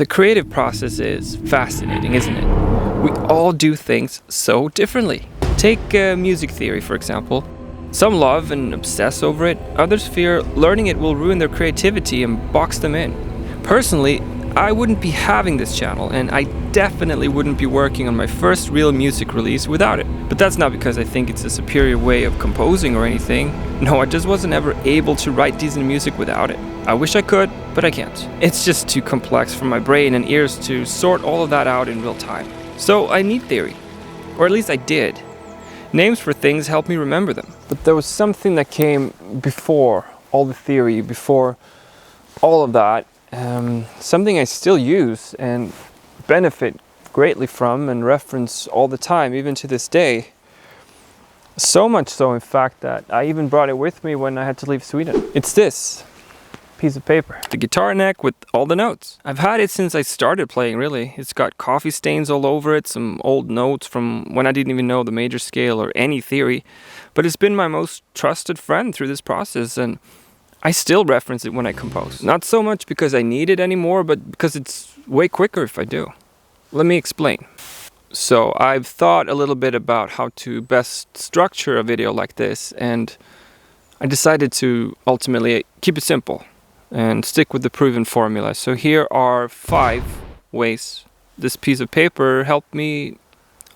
The creative process is fascinating, isn't it? We all do things so differently. Take music theory, for example. Some love and obsess over it, others fear learning it will ruin their creativity and box them in. Personally, I wouldn't be having this channel, and I definitely wouldn't be working on my first real music release without it. But that's not because I think it's a superior way of composing or anything. No, I just wasn't ever able to write decent music without it. I wish I could, but I can't. It's just too complex for my brain and ears to sort all of that out in real time. So I need theory. Or at least I did. Names for things help me remember them. But there was something that came before all the theory, before all of that. Something I still use and benefit greatly from and reference all the time, even to this day. So much so, in fact, that I even brought it with me when I had to leave Sweden. It's this piece of paper. The guitar neck with all the notes. I've had it since I started playing, really. It's got coffee stains all over it, some old notes from when I didn't even know the major scale or any theory. But it's been my most trusted friend through this process, and I still reference it when I compose. Not so much because I need it anymore, but because it's way quicker if I do. Let me explain. So I've thought a little bit about how to best structure a video like this, and I decided to ultimately keep it simple and stick with the proven formula. So here are 5 ways this piece of paper helped me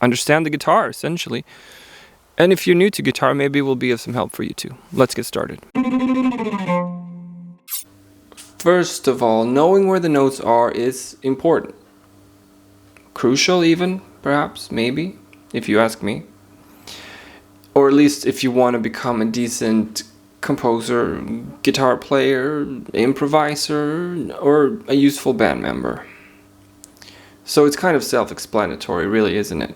understand the guitar, essentially. And if you're new to guitar, maybe it will be of some help for you too. Let's get started. First of all, knowing where the notes are is important. Crucial even, perhaps, maybe, if you ask me. Or at least if you want to become a decent composer, guitar player, improviser, or a useful band member. So it's kind of self-explanatory, really, isn't it?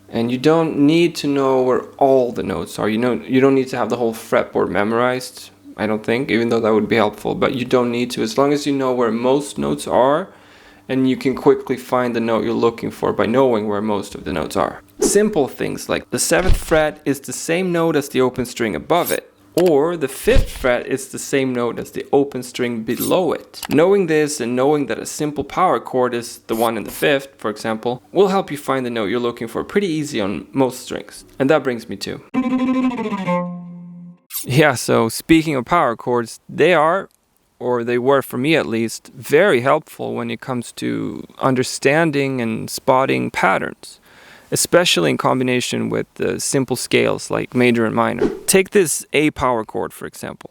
And you don't need to know where all the notes are. You don't need to have the whole fretboard memorized, I don't think, even though that would be helpful. But you don't need to, as long as you know where most notes are, and you can quickly find the note you're looking for by knowing where most of the notes are. Simple things like the 7th fret is the same note as the open string above it, or the 5th fret is the same note as the open string below it. Knowing this and knowing that a simple power chord is the one in the 5th, for example, will help you find the note you're looking for pretty easy on most strings. And that brings me to... Yeah, so speaking of power chords, they are, or they were for me at least, very helpful when it comes to understanding and spotting patterns, especially in combination with simple scales like major and minor. Take this A power chord, for example.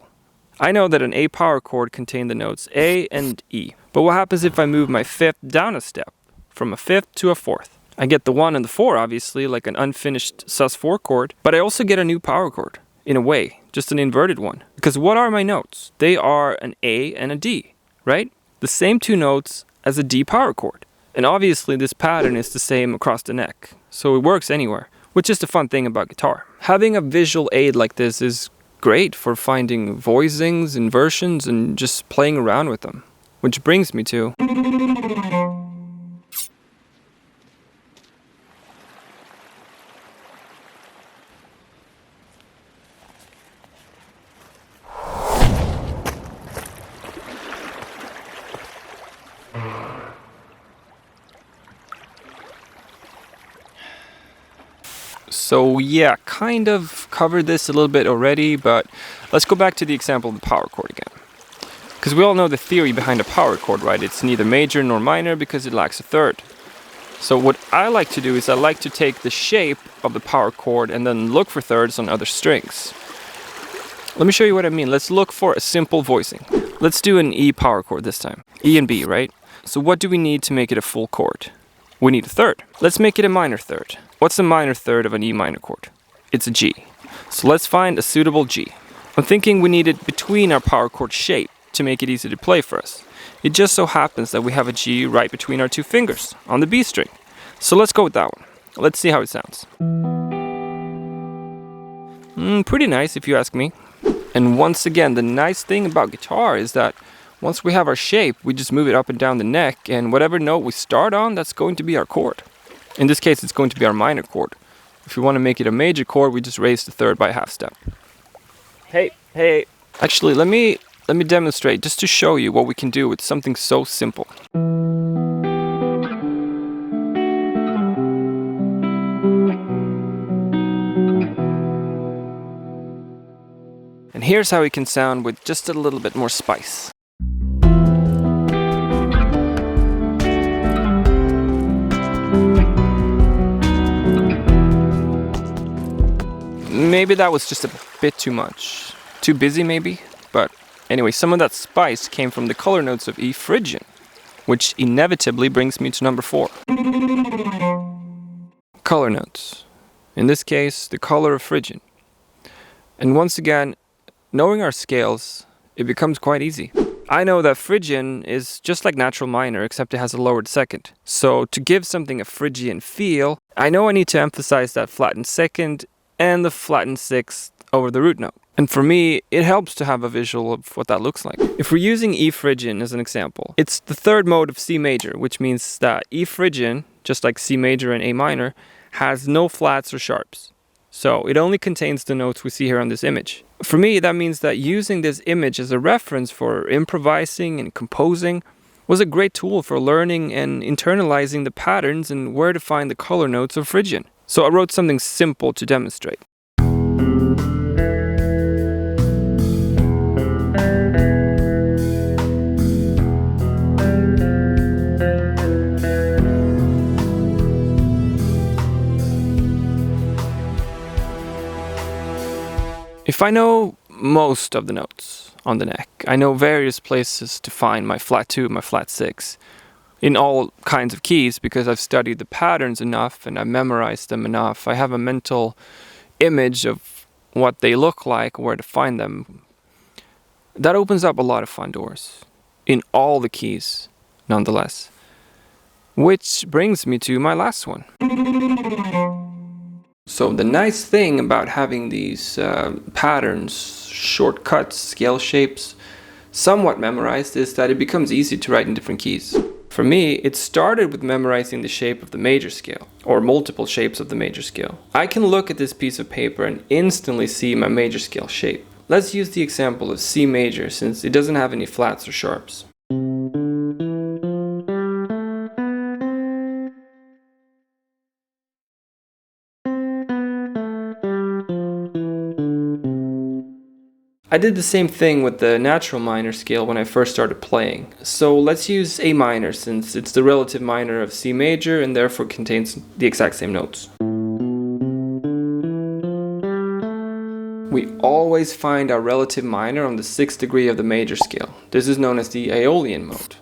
I know that an A power chord contains the notes A and E, but what happens if I move my 5th down a step, from a 5th to a 4th? I get the 1 and the 4, obviously, like an unfinished sus4 chord, but I also get a new power chord, in a way, just an inverted one. Because what are my notes? They are an A and a D, right? The same 2 notes as a D power chord. And obviously this pattern is the same across the neck, so it works anywhere, which is the fun thing about guitar. Having a visual aid like this is great for finding voicings, inversions, and just playing around with them. Which brings me to... So yeah, kind of covered this a little bit already, but let's go back to the example of the power chord again. Because we all know the theory behind a power chord, right? It's neither major nor minor because it lacks a 3rd. So what I like to do is I like to take the shape of the power chord and then look for 3rds on other strings. Let me show you what I mean. Let's look for a simple voicing. Let's do an E power chord this time. E and B, right? So what do we need to make it a full chord? We need a 3rd. Let's make it a minor 3rd. What's a minor 3rd of an E minor chord? It's a G. So let's find a suitable G. I'm thinking we need it between our power chord shape to make it easy to play for us. It just so happens that we have a G right between our 2 fingers on the B string. So let's go with that one. Let's see how it sounds. Pretty nice if you ask me. And once again, the nice thing about guitar is that once we have our shape, we just move it up and down the neck, and whatever note we start on, that's going to be our chord. In this case, it's going to be our minor chord. If we want to make it a major chord, we just raise the 3rd by a half step. Hey. Actually, let me Let me demonstrate just to show you what we can do with something so simple. And here's how it can sound with just a little bit more spice. Maybe that was just a bit too much. Too busy maybe? But anyway, some of that spice came from the color notes of E Phrygian, which inevitably brings me to number 4. Color notes. In this case, the color of Phrygian. And once again, knowing our scales, it becomes quite easy. I know that Phrygian is just like natural minor, except it has a lowered second. So to give something a Phrygian feel, I know I need to emphasize that flattened second and the flattened sixth over the root note. And for me, it helps to have a visual of what that looks like. If we're using E Phrygian as an example, it's the third mode of C major, which means that E Phrygian, just like C major and A minor, has no flats or sharps. So it only contains the notes we see here on this image. For me, that means that using this image as a reference for improvising and composing was a great tool for learning and internalizing the patterns and where to find the color notes of Phrygian. So I wrote something simple to demonstrate. If I know most of the notes on the neck, I know various places to find my flat 2, my flat 6, in all kinds of keys because I've studied the patterns enough and I've memorized them enough. I have a mental image of what they look like, where to find them. That opens up a lot of fun doors in all the keys, nonetheless. Which brings me to my last one. So the nice thing about having these patterns, shortcuts, scale shapes, somewhat memorized is that it becomes easy to write in different keys. For me, it started with memorizing the shape of the major scale, or multiple shapes of the major scale. I can look at this piece of paper and instantly see my major scale shape. Let's use the example of C major since it doesn't have any flats or sharps. I did the same thing with the natural minor scale when I first started playing. So let's use A minor since it's the relative minor of C major and therefore contains the exact same notes. We always find our relative minor on the 6th degree of the major scale. This is known as the Aeolian mode.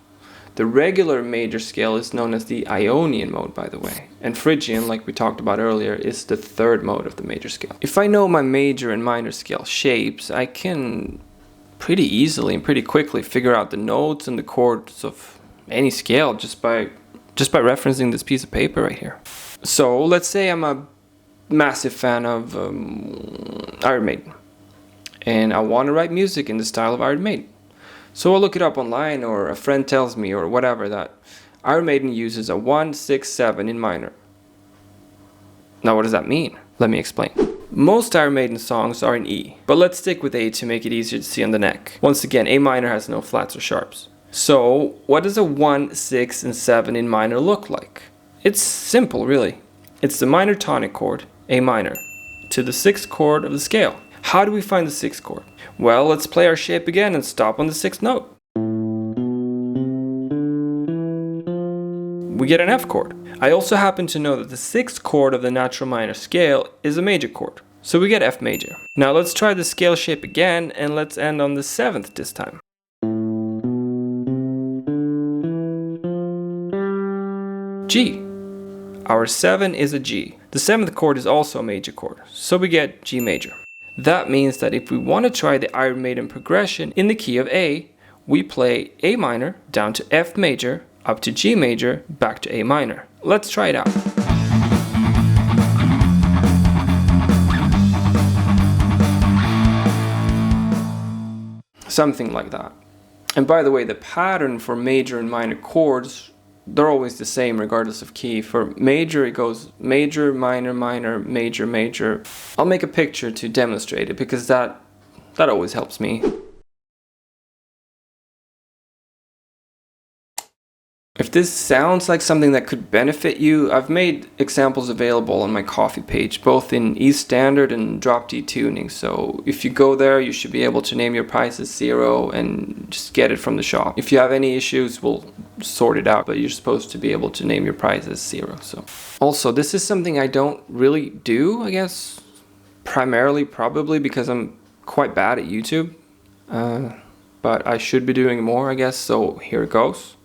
The regular major scale is known as the Ionian mode, by the way. And Phrygian, like we talked about earlier, is the 3rd mode of the major scale. If I know my major and minor scale shapes, I can pretty easily and pretty quickly figure out the notes and the chords of any scale just by referencing this piece of paper right here. So let's say I'm a massive fan of Iron Maiden, and I want to write music in the style of Iron Maiden. So I'll look it up online, or a friend tells me, or whatever, that Iron Maiden uses a 1, 6, 7 in minor. Now what does that mean? Let me explain. Most Iron Maiden songs are in E, but let's stick with A to make it easier to see on the neck. Once again, A minor has no flats or sharps. So what does a 1, 6, and 7 in minor look like? It's simple, really. It's the minor tonic chord, A minor, to the 6th chord of the scale. How do we find the 6th chord? Well, let's play our shape again and stop on the 6th note. We get an F chord. I also happen to know that the 6th chord of the natural minor scale is a major chord. So we get F major. Now let's try the scale shape again and let's end on the 7th this time. G. Our 7 is a G. The 7th chord is also a major chord, so we get G major. That means that if we want to try the Iron Maiden progression in the key of A, we play A minor down to F major, up to G major, back to A minor. Let's try it out. Something like that. And by the way, the pattern for major and minor chords, they're always the same regardless of key. For major, it goes major, minor, minor, major, major. I'll make a picture to demonstrate it because that always helps me. If this sounds like something that could benefit you, I've made examples available on my Ko-fi page, both in E standard and drop D tuning. So if you go there, you should be able to name your price as 0 and just get it from the shop. If you have any issues, we'll sort it out, but you're supposed to be able to name your price as 0. So also, this is something I don't really do, I guess, primarily probably because I'm quite bad at YouTube. But I should be doing more, I guess, so here it goes.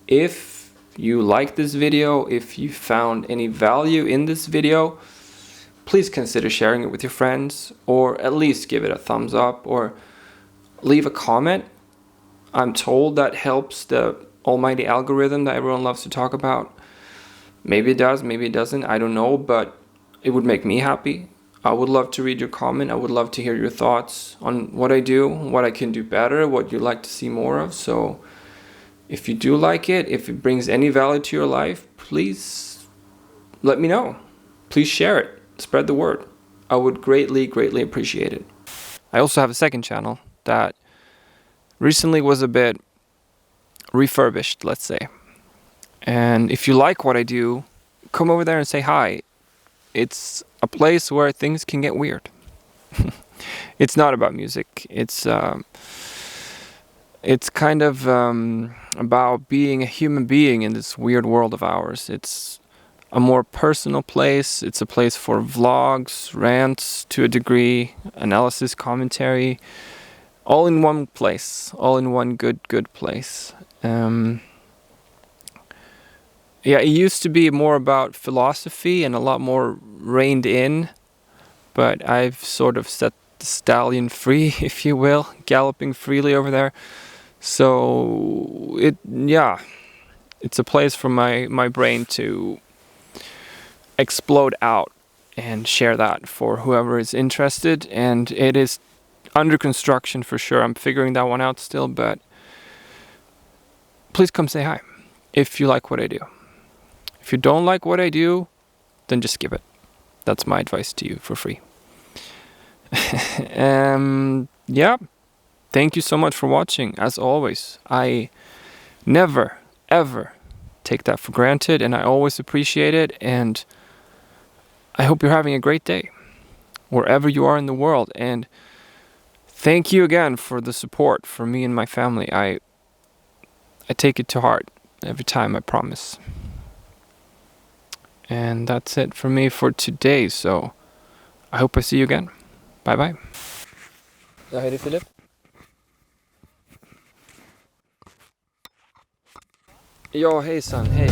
If you like this video, if you found any value in this video, please consider sharing it with your friends, or at least give it a thumbs up, or leave a comment. I'm told that helps the almighty algorithm that everyone loves to talk about. Maybe it does, maybe it doesn't, I don't know, but it would make me happy. I would love to read your comment. I would love to hear your thoughts on what I do, what I can do better, what you'd like to see more of. So if you do like it, if it brings any value to your life, please let me know. Please share it. Spread the word. I would greatly, greatly appreciate it. I also have a second channel that recently was a bit refurbished, let's say. And if you like what I do, come over there and say hi. It's a place where things can get weird. It's not about music. It's kind of about being a human being in this weird world of ours. It's a more personal place. It's a place for vlogs, rants to a degree, analysis, commentary, all in one place, all in one good place. Yeah, it used to be more about philosophy and a lot more reined in, but I've sort of set the stallion free, if you will, galloping freely over there. So it's a place for my brain to explode out and share that for whoever is interested. And it is under construction for sure. I'm figuring that one out still, but please come say hi if you like what I do. If you don't like what I do, then just skip it. That's my advice to you for free. Yeah. Thank you so much for watching. As always, I never, ever take that for granted, and I always appreciate it. And I hope you're having a great day wherever you are in the world. And thank you again for the support for me and my family. I take it to heart every time, I promise. And that's it for me for today. So I hope I see you again. Bye bye. Jag heter Filip. Ja, hejsan, hej.